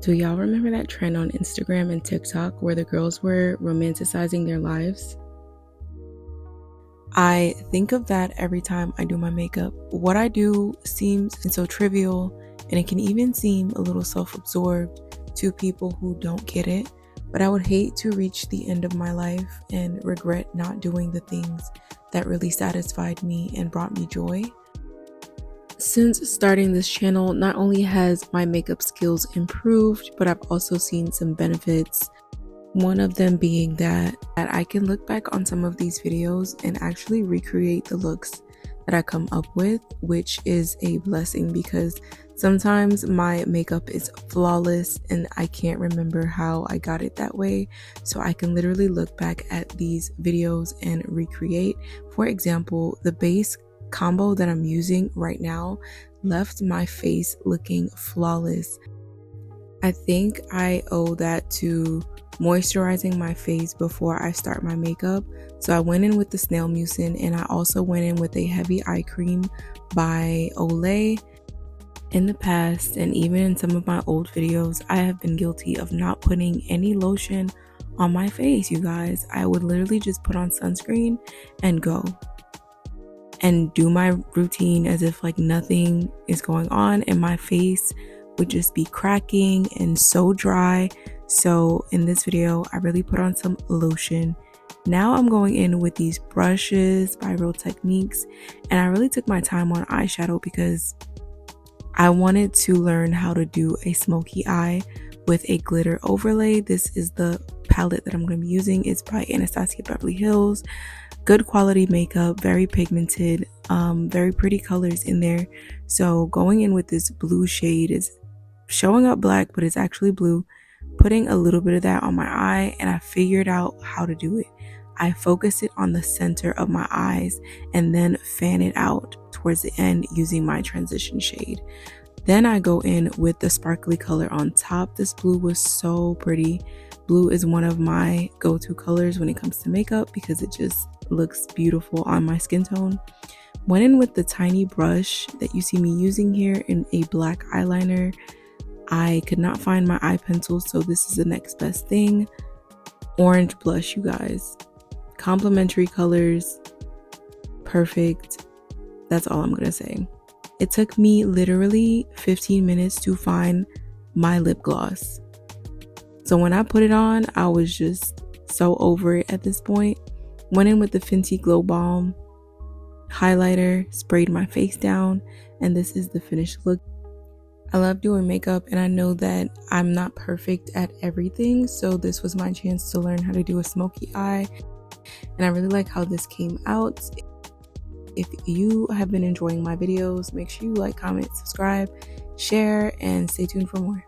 Do y'all remember that trend on Instagram and TikTok where the girls were romanticizing their lives? I think of that every time I do my makeup. What I do seems so trivial, and it can even seem a little self-absorbed to people who don't get it, but I would hate to reach the end of my life and regret not doing the things that really satisfied me and brought me joy. Since starting this channel, not only has my makeup skills improved, but I've also seen some benefits. One of them being that I can look back on some of these videos and actually recreate the looks that I come up with, which is a blessing because sometimes my makeup is flawless and I can't remember how I got it that way. So I can literally look back at these videos and recreate. For example, the base combo that I'm using right now left my face looking flawless. I think I owe that to moisturizing my face before I start my makeup. So I went in with the Snail Mucin, and I also went in with a heavy eye cream by Olay. In the past, and even in some of my old videos, I have been guilty of not putting any lotion on my face, you guys. I would literally just put on sunscreen and go and do my routine as if like nothing is going on, and my face would just be cracking and so dry. So in this video, I really put on some lotion. Now I'm going in with these brushes by Real Techniques, and I really took my time on eyeshadow because I wanted to learn how to do a smoky eye with a glitter overlay. This is the palette that I'm going to be using. It's by Anastasia Beverly Hills. Good quality makeup, very pigmented, very pretty colors in there. So going in with this blue shade is showing up black, but it's actually blue. Putting a little bit of that on my eye, and I figured out how to do it. I focus it on the center of my eyes and then fan it out towards the end using my transition shade. Then I go in with the sparkly color on top. This blue was so pretty. Blue is one of my go-to colors when it comes to makeup because it just looks beautiful on my skin tone. Went in with the tiny brush that you see me using here in a black eyeliner. I could not find my eye pencil, so this is the next best thing. Orange blush, you guys. Complementary colors. Perfect. That's all I'm gonna say. It took me literally 15 minutes to find my lip gloss. So when I put it on, I was just so over it at this point. Went in with the Fenty Glow Balm highlighter, sprayed my face down, and this is the finished look. I love doing makeup, and I know that I'm not perfect at everything, so this was my chance to learn how to do a smoky eye, and I really like how this came out. If you have been enjoying my videos, make sure you like, comment, subscribe, share, and stay tuned for more.